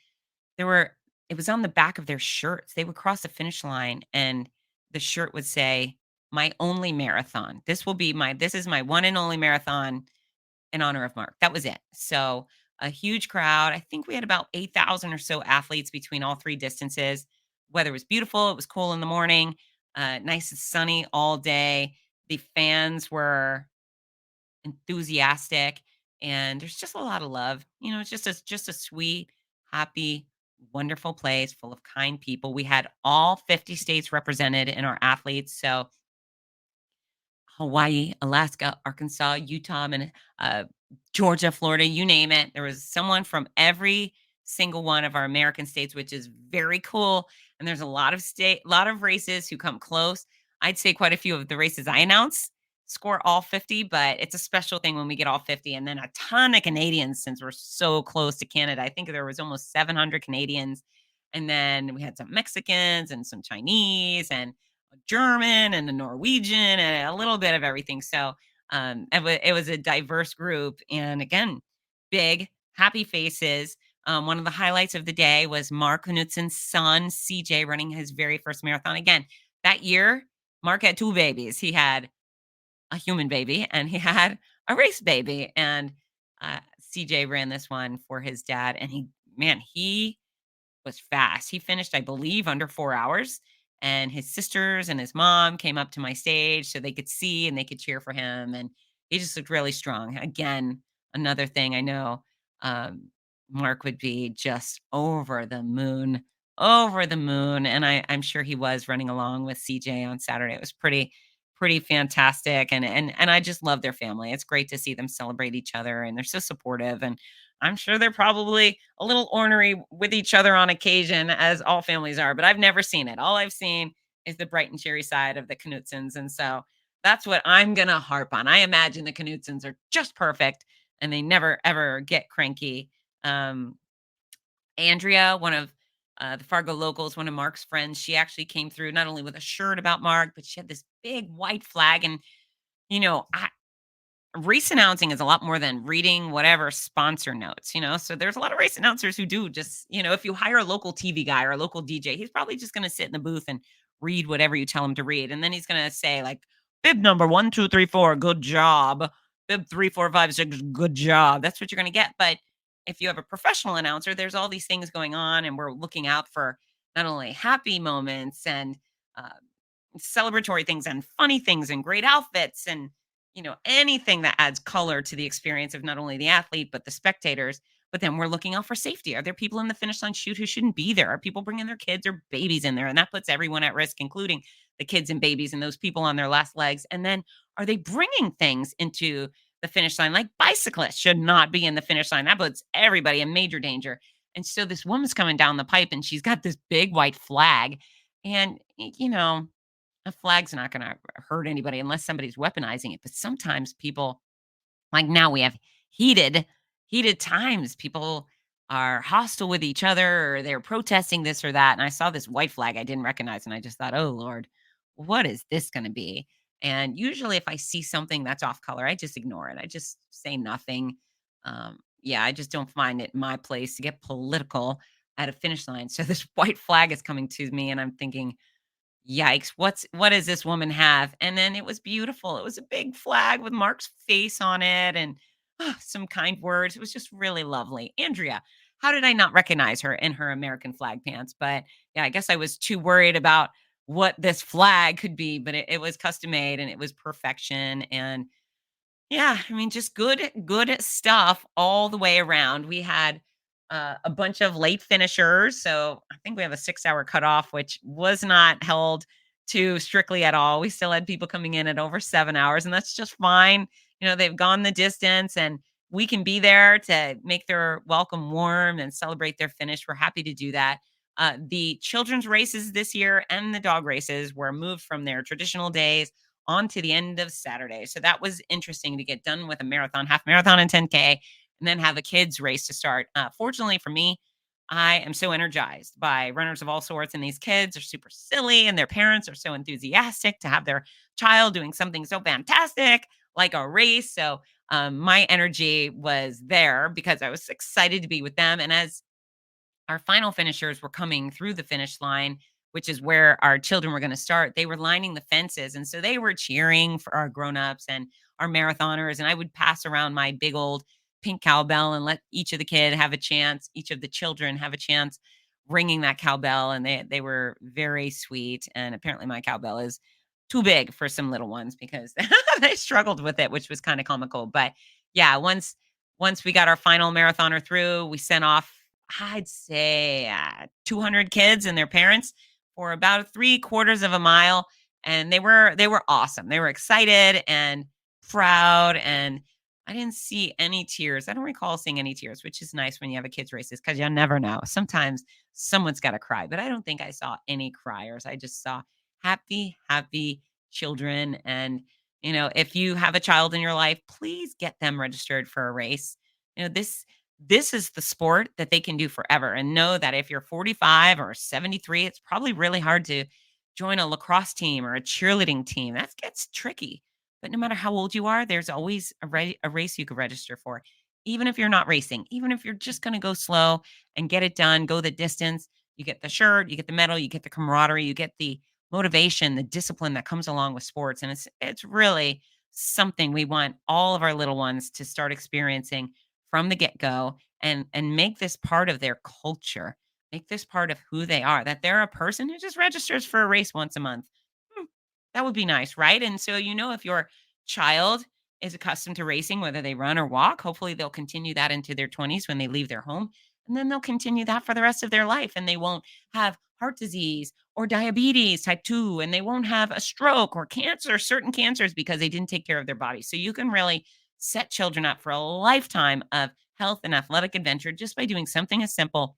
there were it was on the back of their shirts. They would cross the finish line, and the shirt would say, my only marathon. This is my one and only marathon in honor of Mark. That was it. So a huge crowd. I think we had about 8,000 or so athletes between all three distances. Weather was beautiful. It was cool in the morning, nice and sunny all day. The fans were enthusiastic, and there's just a lot of love. It's just a sweet, happy, wonderful place full of kind people. We had all 50 states represented in our athletes. So Hawaii, Alaska, Arkansas, Utah, and Georgia, Florida, you name it. There was someone from every single one of our American states, which is very cool. And there's a lot of races who come close. I'd say quite a few of the races I announce score all 50, but it's a special thing when we get all 50. And then a ton of Canadians, since we're so close to Canada. I think there was almost 700 Canadians. And then we had some Mexicans and some Chinese and a German and a Norwegian and a little bit of everything. So it was a diverse group, and again, big happy faces. One of the highlights of the day was Mark Knutsen's son CJ running his very first marathon. Again, that year, Mark had two babies. He had a human baby and he had a race baby, and CJ ran this one for his dad, and he was fast. He finished, I believe, under 4 hours, and his sisters and his mom came up to my stage so they could see and they could cheer for him, and he just looked really strong. Again, another thing I know, um, Mark would be just over the moon, and I'm sure he was running along with CJ on Saturday. It was pretty fantastic, and I just love their family. It's great to see them celebrate each other, and they're so supportive, and I'm sure they're probably a little ornery with each other on occasion, as all families are, but I've never seen it. All I've seen is the bright and cheery side of the Knutsons. And so that's what I'm going to harp on. I imagine the Knutsons are just perfect and they never, ever get cranky. Um, Andrea, one of the Fargo locals, one of Mark's friends, she actually came through not only with a shirt about Mark, but she had this big white flag. And, I, race announcing is a lot more than reading whatever sponsor notes. So there's a lot of race announcers who do just, if you hire a local TV guy or a local DJ, he's probably just going to sit in the booth and read whatever you tell him to read. And then he's going to say, like, bib number 1, 2, 3, 4, good job. Bib 3, 4, 5, 6, good job. That's what you're going to get. But if you have a professional announcer, there's all these things going on, and we're looking out for not only happy moments and uh, celebratory things and funny things and great outfits and anything that adds color to the experience of not only the athlete but the spectators. But then we're looking out for safety. Are there people in the finish line chute who shouldn't be there? Are people bringing their kids or babies in there? And that puts everyone at risk, including the kids and babies and those people on their last legs. And then are they bringing things into the finish line? Like bicyclists should not be in the finish line. That puts everybody in major danger. And so this woman's coming down the pipe and she's got this big white flag. And, a flag's not going to hurt anybody unless somebody's weaponizing it. But sometimes people, like now, we have heated times. People are hostile with each other, or they're protesting this or that. And I saw this white flag I didn't recognize, and I just thought, oh Lord, what is this going to be? And usually, if I see something that's off color, I just ignore it. I just say nothing. Yeah, I just don't find it my place to get political at a finish line. So this white flag is coming to me, and I'm thinking, yikes, what does this woman have? And then it was beautiful. It was a big flag with Mark's face on it, and some kind words. It was just really lovely. Andrea, how did I not recognize her in her American flag pants? But yeah, I guess I was too worried about what this flag could be, but it was custom made and it was perfection. And yeah, I mean, just good stuff all the way around. We had a bunch of late finishers, so I think we have a 6-hour cutoff, which was not held to strictly at all. We still had people coming in at over 7 hours, and that's just fine. They've gone the distance, and we can be there to make their welcome warm and celebrate their finish. We're happy to do that. The children's races this year and the dog races were moved from their traditional days on to the end of Saturday. So that was interesting to get done with a marathon, half marathon, and 10K, and then have a kids race to start. Fortunately for me, I am so energized by runners of all sorts, and these kids are super silly, and their parents are so enthusiastic to have their child doing something so fantastic like a race. So my energy was there because I was excited to be with them. And as our final finishers were coming through the finish line, which is where our children were going to start, they were lining the fences. And so they were cheering for our grown-ups and our marathoners. And I would pass around my big old pink cowbell and let each of the kid have a chance, each of the children have a chance ringing that cowbell. And they were very sweet. And apparently my cowbell is too big for some little ones because they struggled with it, which was kind of comical. But yeah, once we got our final marathoner through, we sent off, I'd say, 200 kids and their parents for about 3/4 of a mile, and they were awesome. They were excited and proud, and I didn't see any tears. I don't recall seeing any tears, which is nice when you have a kids races because you never know. Sometimes someone's got to cry, but I don't think I saw any criers. I just saw happy, happy children. And if you have a child in your life, please get them registered for a race. This is the sport that they can do forever. And know that if you're 45 or 73, it's probably really hard to join a lacrosse team or a cheerleading team. That gets tricky. But no matter how old you are, there's always a race you could register for. Even if you're not racing, even if you're just going to go slow and get it done, go the distance, you get the shirt, you get the medal, you get the camaraderie, you get the motivation, the discipline that comes along with sports. And it's really something we want all of our little ones to start experiencing from the get-go, and make this part of their culture. Make this part of who they are, that they're a person who just registers for a race once a month. Hmm, that would be nice, right? And so, if your child is accustomed to racing, whether they run or walk, hopefully they'll continue that into their 20s when they leave their home. And then they'll continue that for the rest of their life. And they won't have heart disease or diabetes type 2, and they won't have a stroke or cancer, certain cancers, because they didn't take care of their body. So you can really set children up for a lifetime of health and athletic adventure just by doing something as simple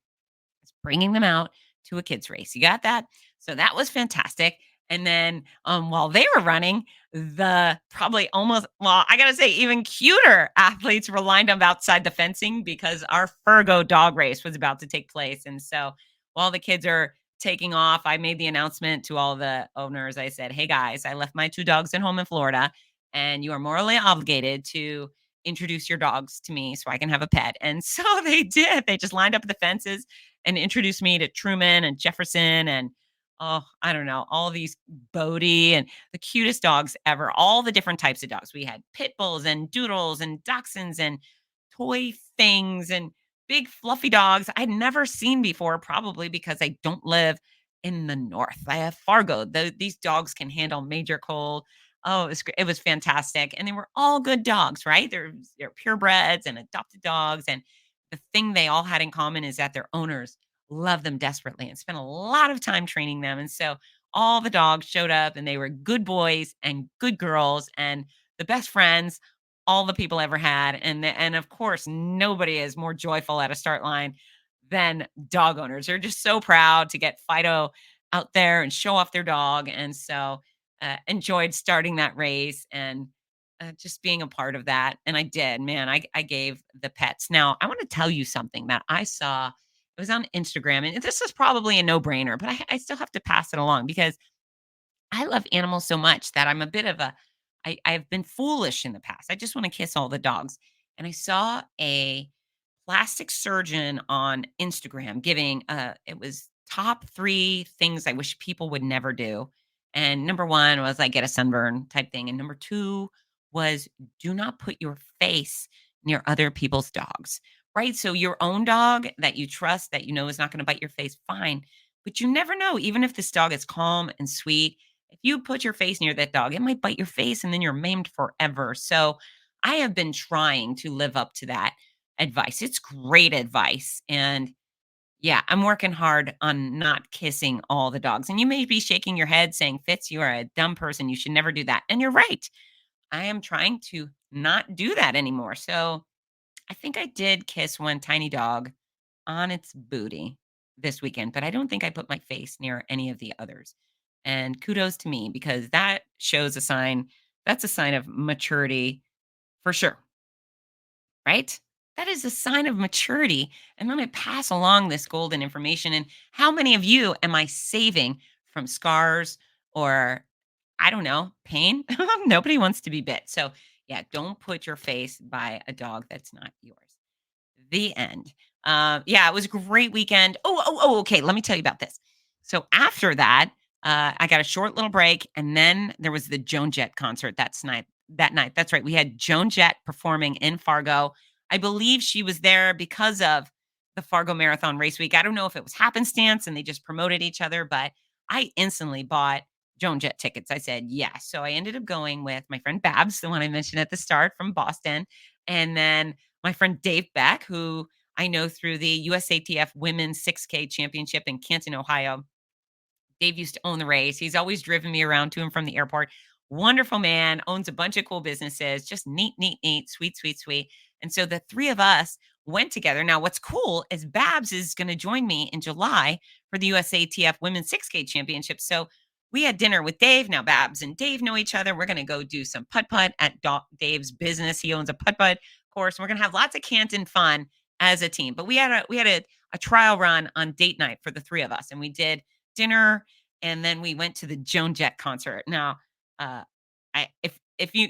as bringing them out to a kids race. You got that? So that was fantastic. And then while they were running, the probably almost, well, I got to say, even cuter athletes were lined up outside the fencing because our Fargo dog race was about to take place. And so while the kids are taking off, I made the announcement to all the owners. I said, hey guys, I left my 2 dogs at home in Florida, and you are morally obligated to introduce your dogs to me so I can have a pet. And so they did. They just lined up at the fences and introduced me to Truman and Jefferson and, oh, I don't know, all these Bodie and the cutest dogs ever, all the different types of dogs. We had pit bulls and doodles and dachshunds and toy things and big fluffy dogs I'd never seen before, probably because I don't live in the north. I have Fargo. These dogs can handle major cold. Oh, it was fantastic. And they were all good dogs, right? They're purebreds and adopted dogs. And the thing they all had in common is that their owners loved them desperately and spent a lot of time training them. And so all the dogs showed up, and they were good boys and good girls and the best friends all the people ever had. And of course, nobody is more joyful at a start line than dog owners. They're just so proud to get Fido out there and show off their dog. And so enjoyed starting that race and just being a part of that. And I did, man, I gave the pets. Now, I want to tell you something that I saw. It was on Instagram, and this is probably a no brainer, but I still have to pass it along because I love animals so much that I'm a bit of I've been foolish in the past. I just want to kiss all the dogs. And I saw a plastic surgeon on Instagram giving it was top 3 things I wish people would never do. And number 1 was like get a sunburn type thing. And number 2 was do not put your face near other people's dogs. Right? So your own dog that you trust, that you know is not going to bite your face, fine. But you never know, even if this dog is calm and sweet, if you put your face near that dog, it might bite your face and then you're maimed forever. So I have been trying to live up to that advice. It's great advice. And yeah, I'm working hard on not kissing all the dogs. And you may be shaking your head saying, Fitz, you are a dumb person. You should never do that. And you're right. I am trying to not do that anymore. So I think I did kiss one tiny dog on its booty this weekend, but I don't think I put my face near any of the others. And kudos to me because that shows a sign. That's a sign of maturity for sure, right? That is a sign of maturity. And let me pass along this golden information. And how many of you am I saving from scars or, I don't know, pain? Nobody wants to be bit. So, yeah, don't put your face by a dog that's not yours. The end. Yeah, it was a great weekend. Okay. Let me tell you about this. So after that, I got a short little break, and then there was the Joan Jett concert that night. That's right. We had Joan Jett performing in Fargo. I believe she was there because of the Fargo Marathon Race Week. I don't know if it was happenstance and they just promoted each other, but I instantly bought Joan Jett tickets. I said yes. So I ended up going with my friend Babs, the one I mentioned at the start from Boston, and then my friend Dave Beck, who I know through the USATF Women's 6K Championship in Canton, Ohio. Dave used to own the race. He's always driven me around to and from the airport. Wonderful man, owns a bunch of cool businesses, just neat, neat, neat, sweet, sweet, sweet. And so the three of us went together. Now, what's cool is Babs is going to join me in July for the USATF Women's 6K Championship. So we had dinner with Dave. Now, Babs and Dave know each other. We're going to go do some putt putt at Dave's business. He owns a putt putt course. We're going to have lots of Canton fun as a team. But we had a trial run on date night for the three of us, and we did dinner, and then we went to the Joan Jett concert. Now, uh, I if you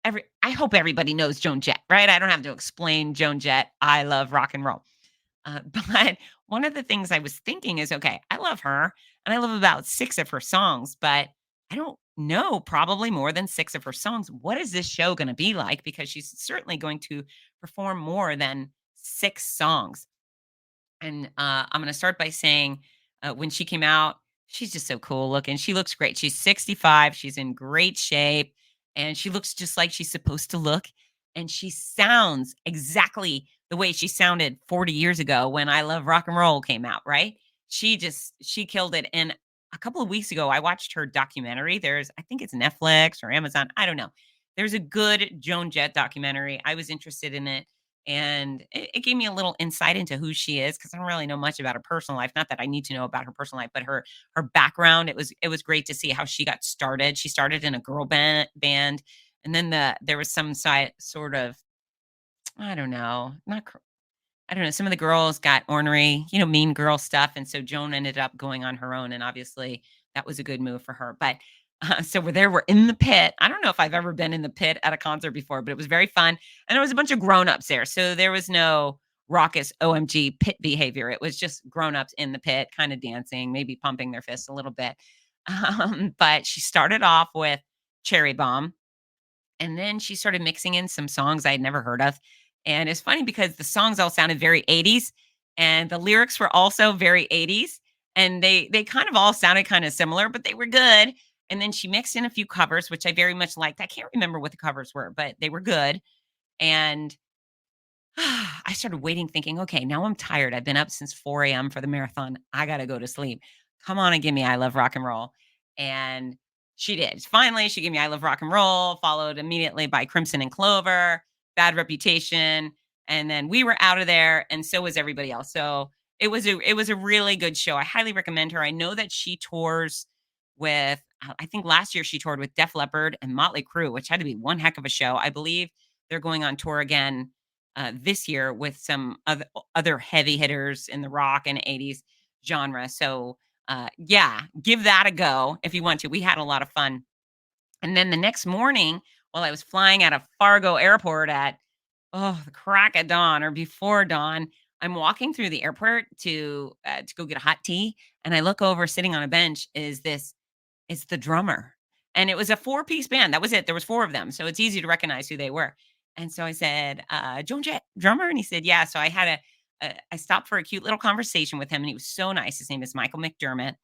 every I hope everybody knows Joan Jett, right? I don't have to explain Joan Jett. I love rock and roll. But one of the things I was thinking is, okay, I love her, and I love about six of her songs, but I don't know probably more than six of her songs. What is this show going to be like? Because she's certainly going to perform more than six songs. And I'm going to start by saying when she came out, she's just so cool looking. She looks great. She's 65. She's in great shape. And she looks just like she's supposed to look. And she sounds exactly the way she sounded 40 years ago when I Love Rock and Roll came out, right? She killed it. And a couple of weeks ago, I watched her documentary. I think it's Netflix or Amazon. I don't know. There's a good Joan Jett documentary. I was interested in it, and it gave me a little insight into who she is because I don't really know much about her personal life. Not that I need to know about her personal life, but her background. It was great to see how she got started. She started in a girl band, and then there was some sort of, I don't know, not I don't know, some of the girls got ornery, mean girl stuff, and so Joan ended up going on her own, and obviously that was a good move for her. But so we're in the pit. I don't know if I've ever been in the pit at a concert before, but it was very fun, and there was a bunch of grown-ups there, so there was no raucous OMG pit behavior. It was just grown-ups in the pit, kind of dancing, maybe pumping their fists a little bit. But she started off with Cherry Bomb, and then she started mixing in some songs I had never heard of. And it's funny because the songs all sounded very 80s and the lyrics were also very 80s. And they kind of all sounded kind of similar, but they were good. And then she mixed in a few covers, which I very much liked. I can't remember what the covers were, but they were good. And I started waiting, thinking, okay, now I'm tired. I've been up since 4 a.m. for the marathon. I got to go to sleep. Come on and give me I Love Rock and Roll. And she did. Finally, she gave me I Love Rock and Roll, followed immediately by Crimson and Clover, Bad Reputation. And then we were out of there, and so was everybody else. So it was a really good show. I highly recommend her. I know that she tours with, I think last year she toured with Def Leppard and Motley Crue, which had to be one heck of a show. I believe they're going on tour again this year with some other heavy hitters in the rock and 80s genre. So, yeah, give that a go if you want to. We had a lot of fun. And then the next morning, while I was flying out of Fargo Airport at the crack of dawn or before dawn, I'm walking through the airport to go get a hot tea, and I look over, sitting on a bench, is the drummer. And it was a four-piece band. That was it. There was four of them. So it's easy to recognize who they were. And so I said, Joan Jett, drummer? And he said, yeah. So I stopped for a cute little conversation with him, and he was so nice. His name is Michael McDermott,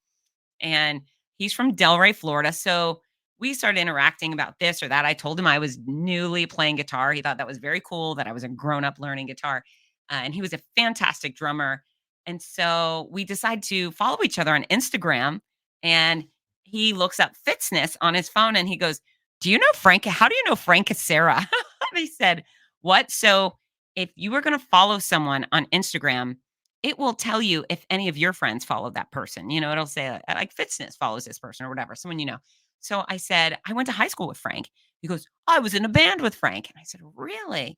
and he's from Delray, Florida. So we started interacting about this or that. I told him I was newly playing guitar. He thought that was very cool that I was a grown up learning guitar. And he was a fantastic drummer. And so we decided to follow each other on Instagram. And he looks up fitzness on his phone and he goes, do you know Frank? How do you know Frank Sarah? And I said, what? So if you were going to follow someone on Instagram, it will tell you if any of your friends follow that person. It'll say like fitzness follows this person or whatever, someone you know. So I said, I went to high school with Frank. He goes, I was in a band with Frank. And I said, really?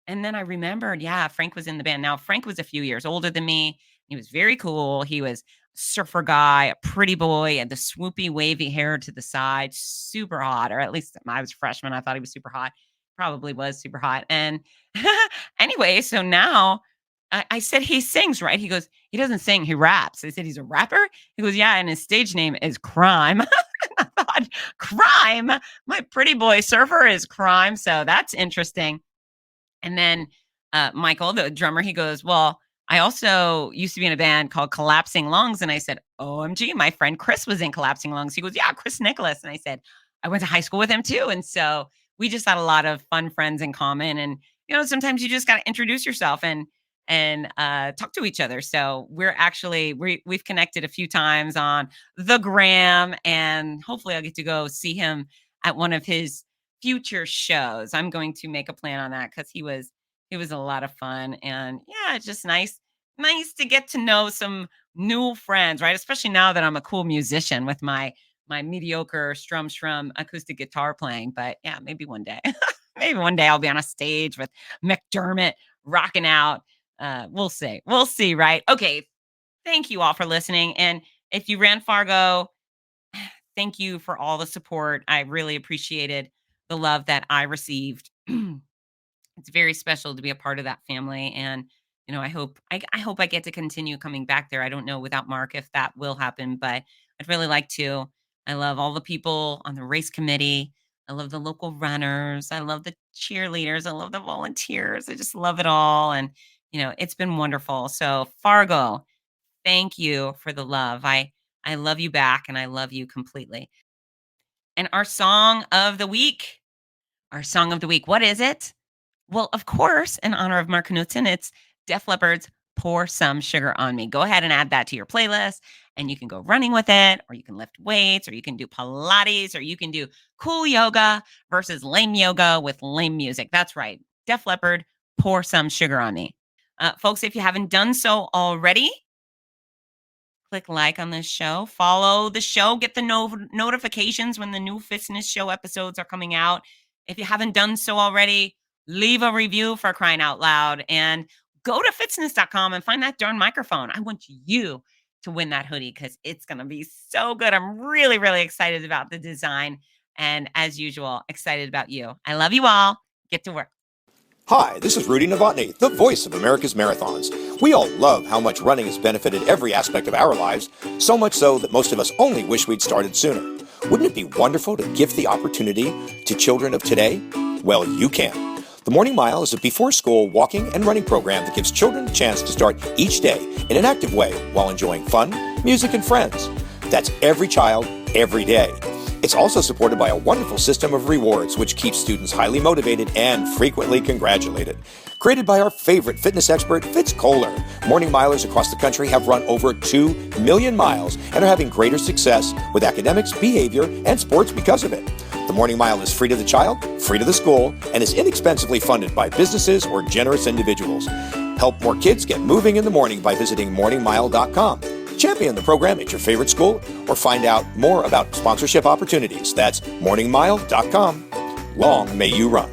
And then I remembered, yeah, Frank was in the band. Now, Frank was a few years older than me. He was very cool. He was a surfer guy, a pretty boy, and the swoopy, wavy hair to the side, super hot. Or at least I was a freshman. I thought he was super hot. Probably was super hot. And anyway, so now I said, he sings, right? He goes, he doesn't sing, he raps. I said, he's a rapper? He goes, yeah, and his stage name is Crime. I thought, Crime? My pretty boy surfer is Crime. So that's interesting. And then Michael, the drummer, he goes, well, I also used to be in a band called Collapsing Lungs. And I said, OMG, my friend Chris was in Collapsing Lungs. He goes, yeah, Chris Nicholas. And I said, I went to high school with him too. And so we just had a lot of fun friends in common. And, sometimes you just got to introduce yourself and talk to each other. So we've connected a few times on the gram, and hopefully I'll get to go see him at one of his future shows. I'm going to make a plan on that because he was a lot of fun. And yeah, it's just nice to get to know some new friends, right? Especially now that I'm a cool musician with my mediocre strum acoustic guitar playing. But yeah, maybe one day. Maybe one day I'll be on a stage with McDermott rocking out. We'll see, right? Okay. Thank you all for listening. And if you ran Fargo, thank you for all the support. I really appreciated the love that I received. It's very special to be a part of that family. And, I hope I get to continue coming back there. I don't know without Mark if that will happen, but I'd really like to. I love all the people on the race committee. I love the local runners. I love the cheerleaders. I love the volunteers. I just love it all. And, it's been wonderful. So Fargo, thank you for the love. I love you back, and I love you completely. And our song of the week, what is it? Well, of course, in honor of Mark Knudsen, it's Def Leppard's Pour Some Sugar on Me. Go ahead and add that to your playlist, and you can go running with it, or you can lift weights, or you can do Pilates, or you can do cool yoga versus lame yoga with lame music. That's right. Def Leppard, Pour Some Sugar on Me. Folks, if you haven't done so already, click like on this show, follow the show, get the notifications when the new Fitzness Show episodes are coming out. If you haven't done so already, leave a review for crying out loud, and go to fitzness.com and find that darn microphone. I want you to win that hoodie because it's going to be so good. I'm really, really excited about the design. And as usual, excited about you. I love you all. Get to work. Hi, this is Rudy Novotny, the voice of America's Marathons. We all love how much running has benefited every aspect of our lives, so much so that most of us only wish we'd started sooner. Wouldn't it be wonderful to gift the opportunity to children of today? Well, you can. The Morning Mile is a before-school walking and running program that gives children a chance to start each day in an active way while enjoying fun, music, and friends. That's every child, every day. It's also supported by a wonderful system of rewards, which keeps students highly motivated and frequently congratulated. Created by our favorite fitness expert, Fitz Kohler, Morning Milers across the country have run over 2 million miles and are having greater success with academics, behavior, and sports because of it. The Morning Mile is free to the child, free to the school, and is inexpensively funded by businesses or generous individuals. Help more kids get moving in the morning by visiting morningmile.com. Champion the program at your favorite school or find out more about sponsorship opportunities. That's morningmile.com. Long may you run.